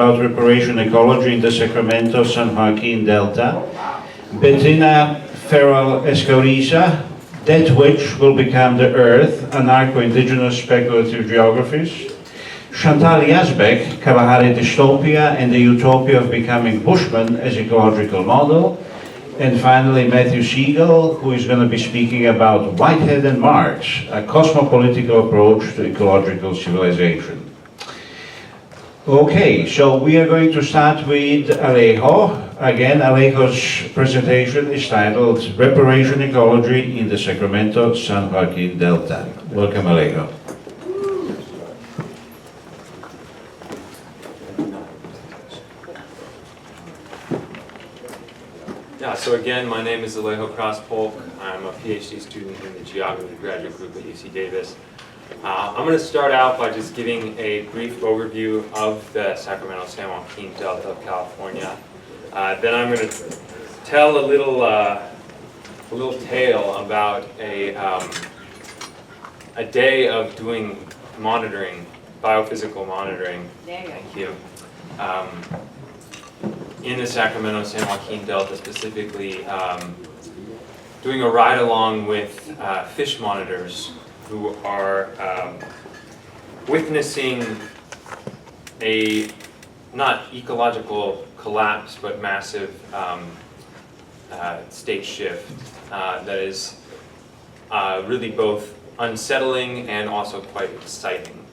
World Reparation Ecology in the Sacramento, San Joaquin Delta. Bettina Ferrell Escoriza, That Which Will Become the Earth, Anarcho-Indigenous Speculative Geographies. Chantal Yazbek, Kalahari Dystopia and the Utopia of Becoming Bushmen as Ecological Model. And finally, Matthew Siegel, who is going to be speaking about Whitehead and Marx, a cosmopolitical approach to ecological civilization. Okay, so we are going to start with Alejo. Again, Alejo's presentation is titled Reparation Ecology in the Sacramento San Joaquin Delta. Welcome, Alejo. Yeah, so again, my name is Alejo Kraus Polk. I'm a PhD student in the geography graduate group at UC Davis. I'm going to start out by just giving a brief overview of the Sacramento-San Joaquin Delta of California. Then I'm going to tell a little tale about a day of doing monitoring, biophysical monitoring. Thank you. In the Sacramento-San Joaquin Delta, specifically doing a ride-along with fish monitors who are witnessing a not ecological collapse, but massive state shift that is really both unsettling and also quite exciting.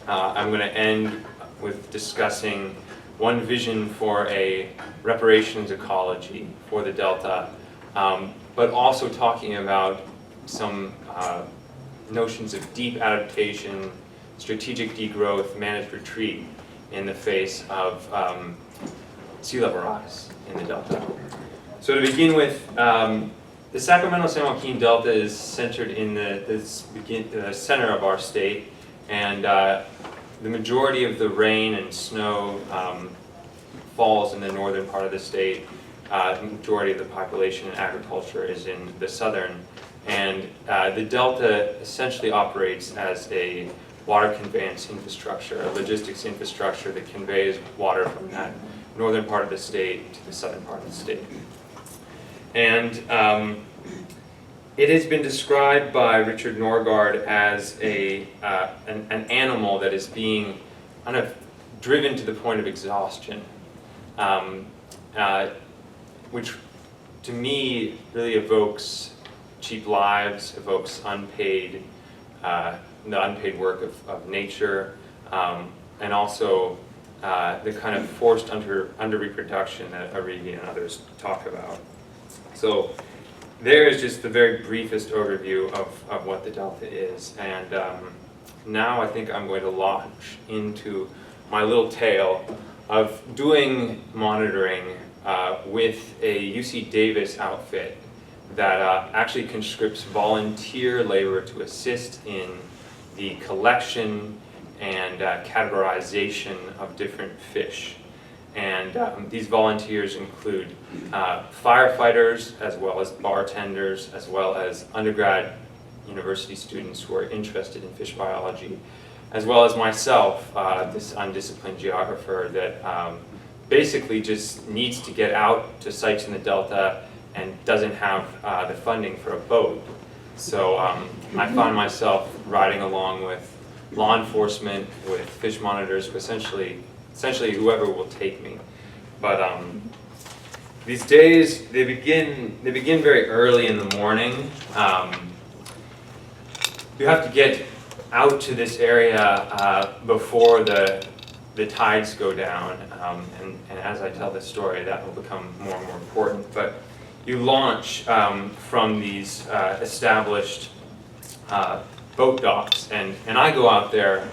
I'm going to end with discussing one vision for a reparations ecology for the Delta, but also talking about some notions of deep adaptation, strategic degrowth, managed retreat in the face of sea level rise in the Delta. So to begin with, the Sacramento-San Joaquin Delta is centered in the center of our state, and the majority of the rain and snow falls in the northern part of the state. The majority of the population and agriculture is in the southern. And the Delta essentially operates as a water conveyance infrastructure, a logistics infrastructure that conveys water from that northern part of the state to the southern part of the state. And it has been described by Richard Norgaard as an animal that is being kind of driven to the point of exhaustion, which to me really evokes cheap lives, evokes the unpaid work of nature, and also the kind of forced under reproduction that Arrighi and others talk about. So there is just the very briefest overview of what the Delta is, and now I think I'm going to launch into my little tale of doing monitoring with a UC Davis outfit that actually conscripts volunteer labor to assist in the collection and categorization of different fish. And these volunteers include firefighters, as well as bartenders, as well as undergrad university students who are interested in fish biology, as well as myself, this undisciplined geographer that basically just needs to get out to sites in the Delta and doesn't have the funding for a boat. So I find myself riding along with law enforcement, with fish monitors, essentially whoever will take me. But these days they begin very early in the morning. You have to get out to this area before the tides go down, and as I tell this story, that will become more and more important. But you launch from these established boat docks, and I go out there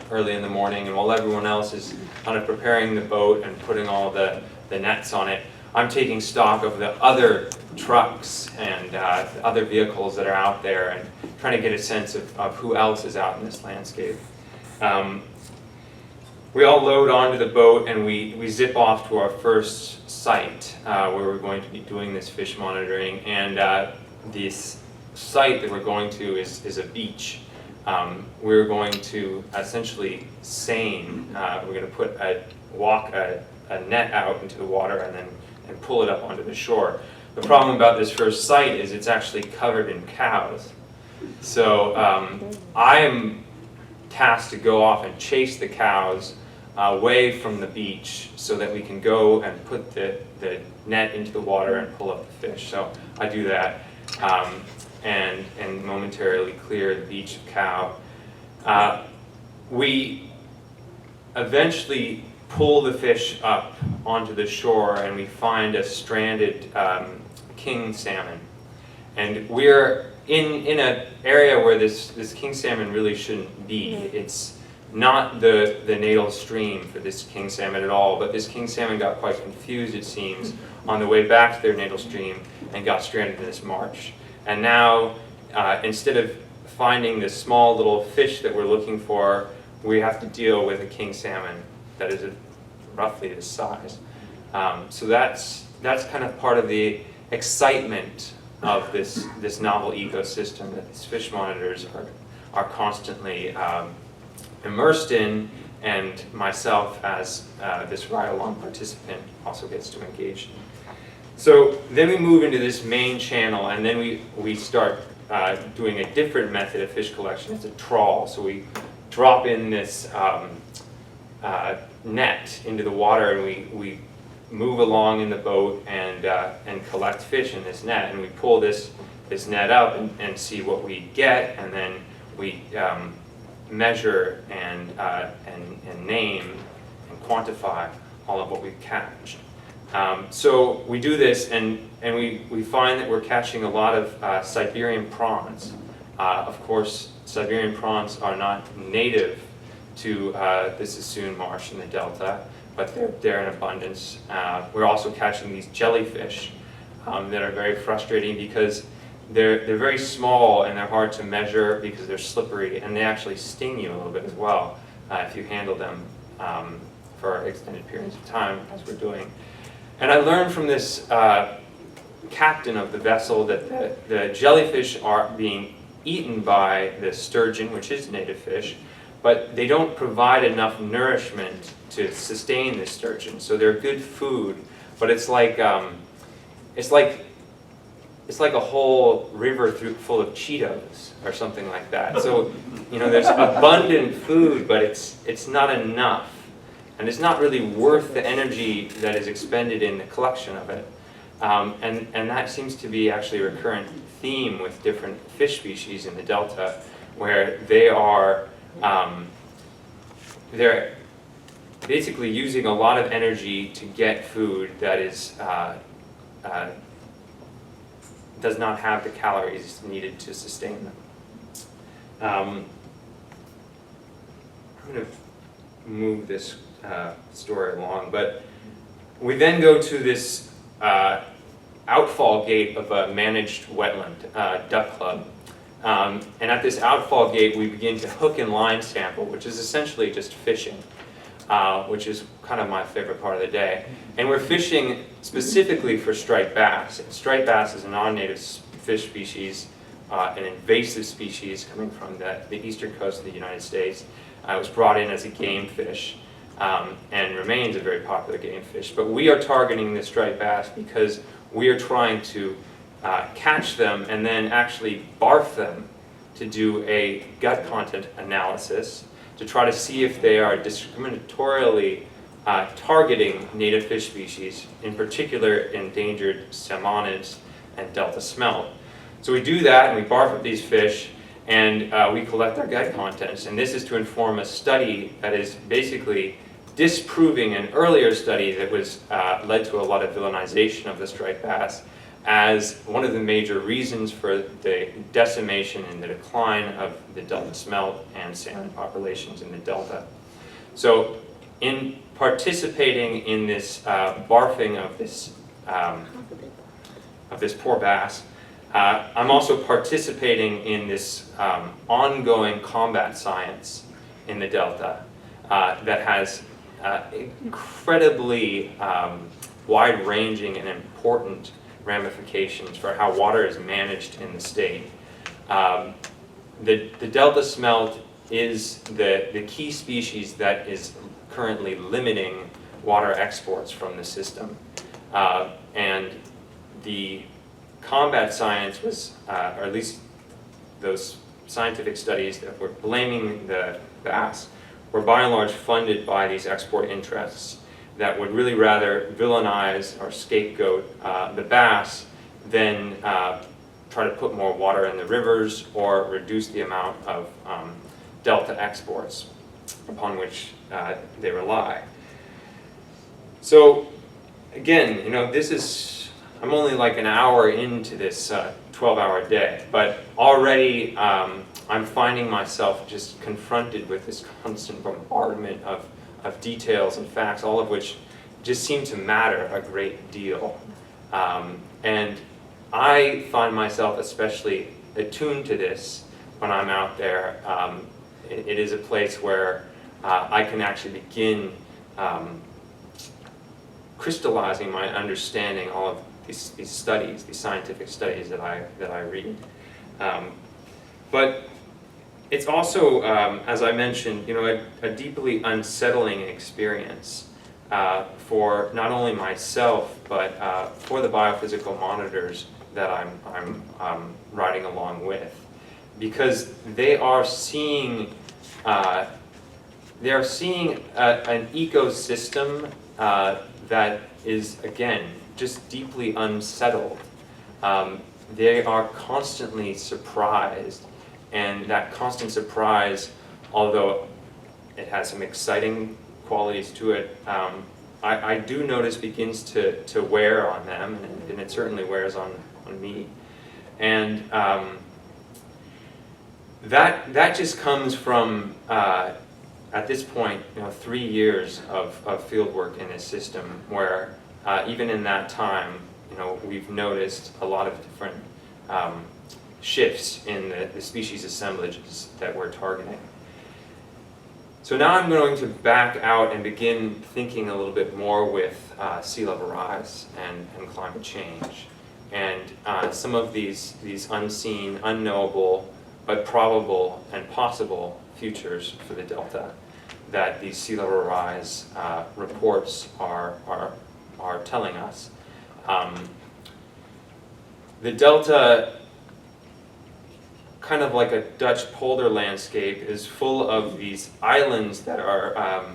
early in the morning, and while everyone else is kind of preparing the boat and putting all the nets on it, I'm taking stock of the other trucks and the other vehicles that are out there and trying to get a sense of who else is out in this landscape. We all load onto the boat and we zip off to our first site where we're going to be doing this fish monitoring, and this site that we're going to is a beach. We're going to essentially seine. We're going to put walk a net out into the water and pull it up onto the shore. The problem about this first site is it's actually covered in cows. So I am tasked to go off and chase the cows away from the beach so that we can go and put the net into the water and pull up the fish. So I do that and momentarily clear the beach of cow. We eventually pull the fish up onto the shore and we find a stranded king salmon. And we're in an area where this king salmon really shouldn't be. It's not the natal stream for this king salmon at all, but this king salmon got quite confused, it seems, on the way back to their natal stream and got stranded in this marsh. And now, instead of finding this small little fish that we're looking for, we have to deal with a king salmon that is roughly this size. So that's kind of part of the excitement of this novel ecosystem that these fish monitors are constantly immersed in, and myself as this ride-along participant also gets to engage in. So then we move into this main channel, and then we start doing a different method of fish collection. It's a trawl. So we drop in this net into the water, and we move along in the boat and collect fish in this net, and we pull this net up and see what we get, and then we measure and name and quantify all of what we've catched. So we do this, and we find that we're catching a lot of Siberian prawns. Of course, Siberian prawns are not native to the Sassoon Marsh in the Delta, but they're in abundance. We're also catching these jellyfish that are very frustrating because they're very small and they're hard to measure because they're slippery, and they actually sting you a little bit as well if you handle them for extended periods of time, as we're doing. And I learned from this captain of the vessel that the jellyfish are being eaten by the sturgeon, which is a native fish, but they don't provide enough nourishment to sustain the sturgeon. So they're good food, but it's like a whole river full of Cheetos or something like that. So there's abundant food, but it's not enough, and it's not really worth the energy that is expended in the collection of it. And that seems to be actually a recurrent theme with different fish species in the Delta, where they're basically using a lot of energy to get food that is does not have the calories needed to sustain them. I'm going to move this story along, but we then go to this outfall gate of a managed wetland, duck club. And at this outfall gate, we begin to hook and line sample, which is essentially just fishing, which is kind of my favorite part of the day. And we're fishing specifically for striped bass. Striped bass is a non-native fish species, an invasive species coming from the eastern coast of the United States. It was brought in as a game fish and remains a very popular game fish. But we are targeting the striped bass because we are trying to catch them and then actually barf them to do a gut content analysis to try to see if they are discriminatorily targeting native fish species, in particular endangered salmonids and delta smelt. So we do that, and we barf up these fish, and we collect their gut contents. And this is to inform a study that is basically disproving an earlier study that was led to a lot of villainization of the striped bass as one of the major reasons for the decimation and the decline of the delta smelt and salmon populations in the delta. So in participating in this barfing of this poor bass, I'm also participating in this ongoing combat science in the delta that has incredibly wide-ranging and important ramifications for how water is managed in the state. The delta smelt is the key species that is currently limiting water exports from the system. And the combat science was, or at least those scientific studies that were blaming the bass, were by and large funded by these export interests that would really rather villainize or scapegoat the bass than try to put more water in the rivers or reduce the amount of delta exports upon which they rely. So again, you know, I'm only like an hour into this 12-hour day, but already I'm finding myself just confronted with this constant bombardment of details and facts, all of which just seem to matter a great deal. And I find myself especially attuned to this when I'm out there. It is a place where I can actually begin crystallizing my understanding all of these studies, these scientific studies that I read. But it's also, as I mentioned, you know, a deeply unsettling experience for not only myself, but for the biophysical monitors that I'm riding along with, because they are seeing an ecosystem that is, again, just deeply unsettled. They are constantly surprised, and that constant surprise, although it has some exciting qualities to it, I do notice begins to wear on them, and it certainly wears on me. And that just comes from, at this point, you know, 3 years of field work in this system, where even in that time, you know, we've noticed a lot of different shifts in the species assemblages that we're targeting. So now I'm going to back out and begin thinking a little bit more with sea level rise and climate change, and some of these unseen, unknowable, but probable and possible futures for the delta that these sea level rise reports are telling us. The delta, kind of like a Dutch polder landscape, is full of these islands that are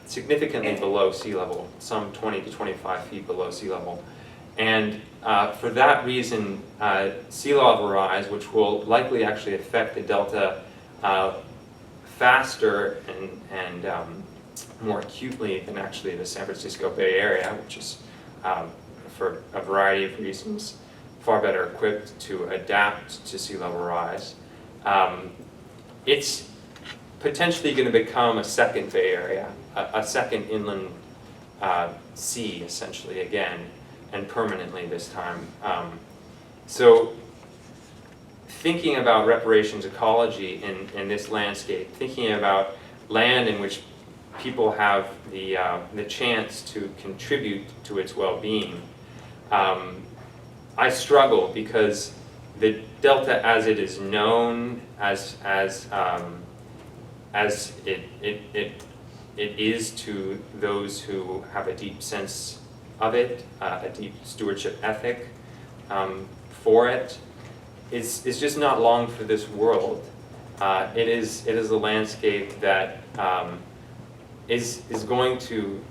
significantly below sea level, some 20 to 25 feet below sea level. And for that reason, sea level rise, which will likely actually affect the delta faster and more acutely than actually the San Francisco Bay Area, which is, for a variety of reasons, far better equipped to adapt to sea level rise. It's potentially going to become a second Bay Area, a second inland sea, essentially, again, and permanently this time. So thinking about reparations ecology in this landscape, thinking about land in which people have the chance to contribute to its well-being, I struggle because the delta, as it is known, as it is to those who have a deep sense of it, a deep stewardship ethic for it, is just not long for this world. It is a landscape that is going to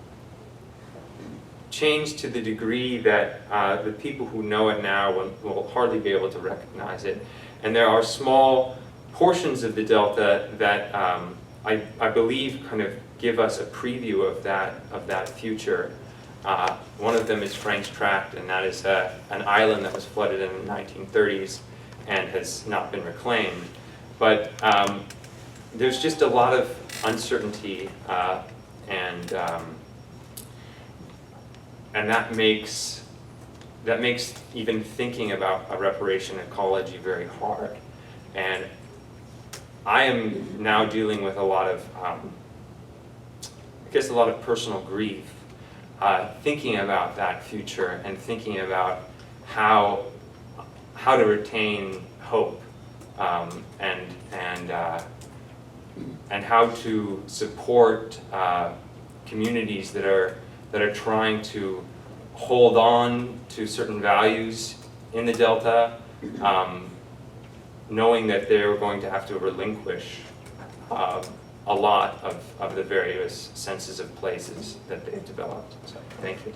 change to the degree that the people who know it now will hardly be able to recognize it. And there are small portions of the delta that I believe kind of give us a preview of that future. One of them is Frank's Tract, and that is an island that was flooded in the 1930s and has not been reclaimed. But there's just a lot of uncertainty, and that makes even thinking about a reparation ecology very hard. And I am now dealing with a lot of, I guess, a lot of personal grief, thinking about that future and thinking about how to retain hope, and how to support communities that are trying to hold on to certain values in the Delta, knowing that they're going to have to relinquish a lot of the various senses of places that they've developed. So, thank you.